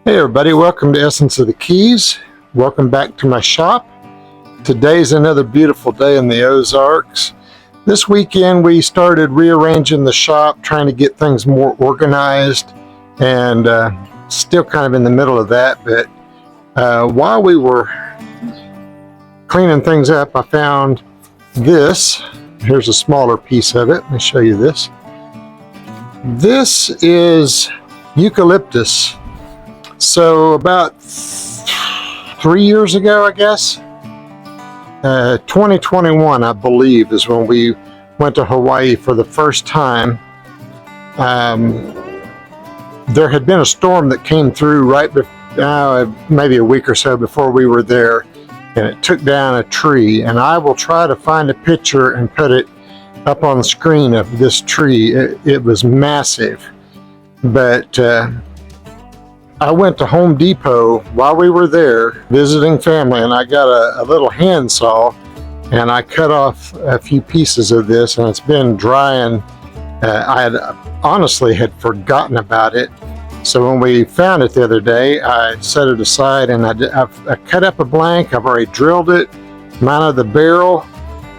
Hey everybody, welcome to Essence of the Keys. Welcome back to my shop. Today's another beautiful day in the Ozarks. This weekend we started rearranging the shop, trying to get things more organized, and still kind of in the middle of that. But while we were cleaning things up, I found this. Here's a smaller piece of it. Let me show you this. This is eucalyptus. So about 3 years ago, I guess, 2021, I believe, is when we went to Hawaii for the first time. There had been a storm that came through right maybe a week or so before we were there, and it took down a tree. And I will try to find a picture and put it up on the screen of this tree. It was massive, but I went to Home Depot while we were there visiting family, and I got a little handsaw, and I cut off a few pieces of this, and it's been drying. I had honestly had forgotten about it. So when we found it the other day, I set it aside, and I cut up a blank. I've already drilled it, mounted the barrel,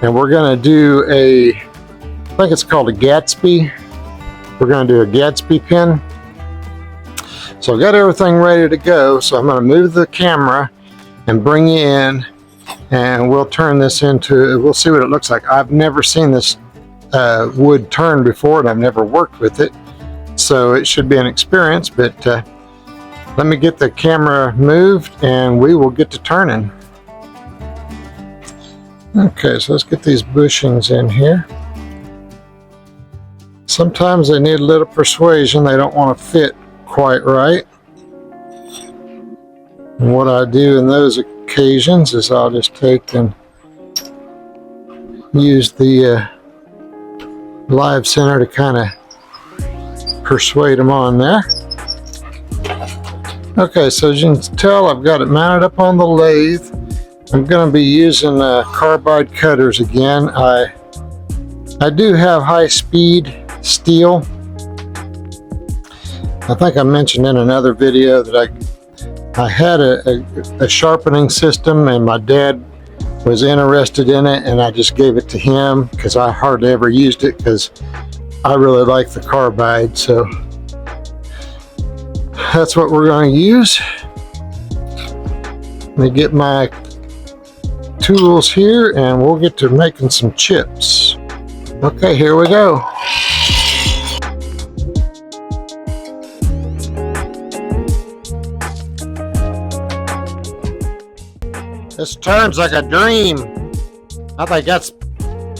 and we're going to do I think it's called a Gatsby. We're going to do a Gatsby pin. So I got everything ready to go, so I'm going to move the camera and bring you in, and we'll turn this we'll see what it looks like. I've never seen this wood turn before, and I've never worked with it, so it should be an experience. But let me get the camera moved and we will get to turning. Okay, so let's get these bushings in here. Sometimes they need a little persuasion. They don't want to fit quite right. And what I do in those occasions is I'll just take and use the live center to kind of persuade them on there. Okay, so as you can tell, I've got it mounted up on the lathe. I'm going to be using carbide cutters again. I do have high-speed steel. I think I mentioned in another video that I had a sharpening system, and my dad was interested in it, and I just gave it to him because I hardly ever used it because I really like the carbide. So that's what we're going to use. Let me get my tools here and we'll get to making some chips. Okay, here we go. This turns like a dream. I think that's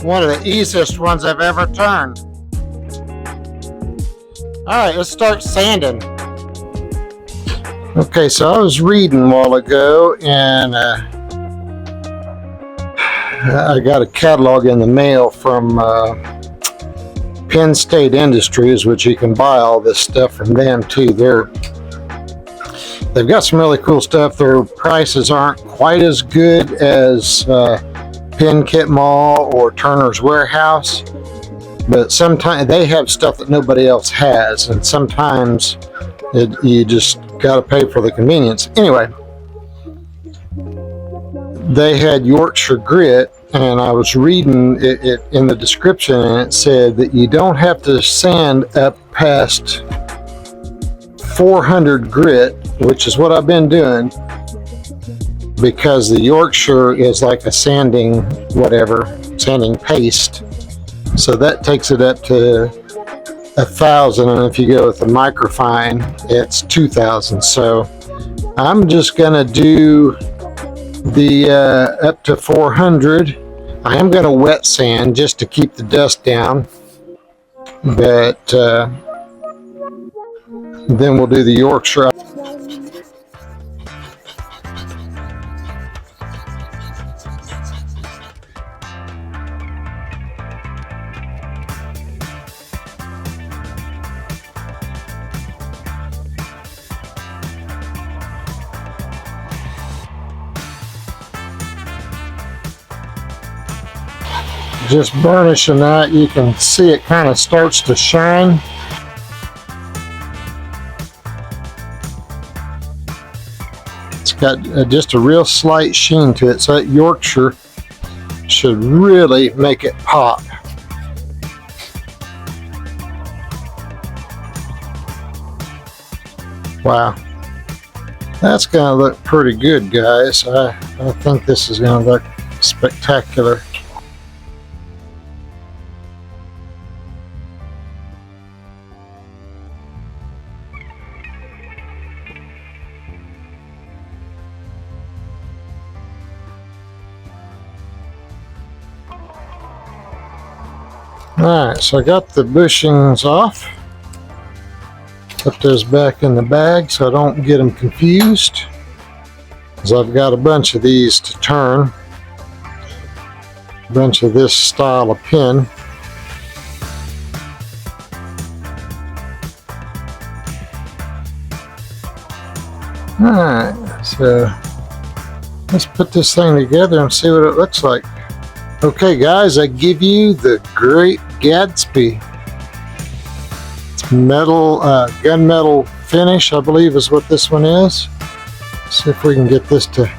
one of the easiest ones I've ever turned. Alright, let's start sanding. Okay, so I was reading a while ago, and I got a catalog in the mail from Penn State Industries, which you can buy all this stuff from them too. They've got some really cool stuff. Their prices aren't quite as good as Penn Kit Mall or Turner's Warehouse, but sometimes they have stuff that nobody else has, and sometimes you just got to pay for the convenience. Anyway, they had Yorkshire grit, and I was reading it in the description, and it said that you don't have to sand up past 400 grit, which is what I've been doing, because the Yorkshire is like a sanding paste. So that takes it up to 1,000, and if you go with the microfine, it's 2,000. So I'm just gonna do the up to 400. I am gonna wet sand just to keep the dust down, but then we'll do the Yorkshire. Just burnishing that, you can see it kind of starts to shine. Got just a real slight sheen to it, so that Yorkshire should really make it pop. Wow, that's gonna look pretty good, guys. I think this is gonna look spectacular. Alright, so I got the bushings off. Put those back in the bag so I don't get them confused, because I've got a bunch of these to turn. A bunch of this style of pin. Alright, so let's put this thing together and see what it looks like. Okay guys, I give you the Great Gatsby. It's metal, gunmetal finish, I believe is what this one is. Let's see if we can get this to...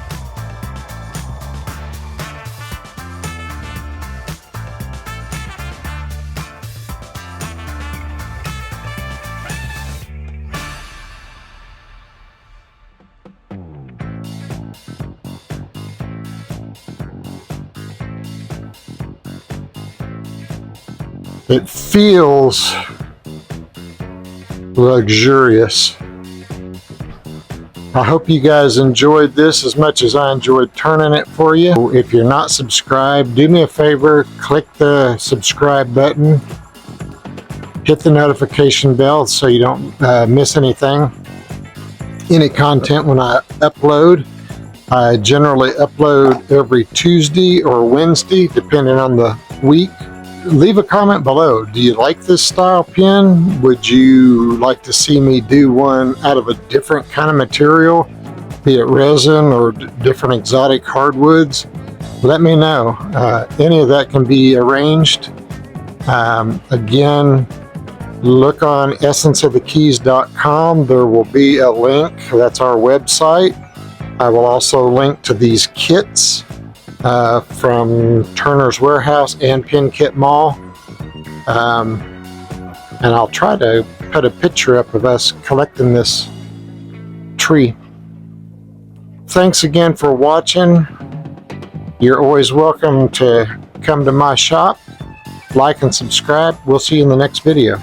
It feels luxurious. I hope you guys enjoyed this as much as I enjoyed turning it for you. If you're not subscribed, do me a favor, click the subscribe button, hit the notification bell so you don't miss anything, any content when I upload. I generally upload every Tuesday or Wednesday, depending on the week. Leave a comment below. Do you like this style pin? Would you like to see me do one out of a different kind of material, be it resin or different exotic hardwoods? Let me know. Any of that can be arranged. Again, look on essenceofthekeys.com. There will be a link. That's our website. I will also link to these kits from Turner's Warehouse and Pin Kit Mall, and I'll try to put a picture up of us collecting this tree. Thanks again for watching. You're always welcome to come to my shop, like and subscribe. We'll see you in the next video.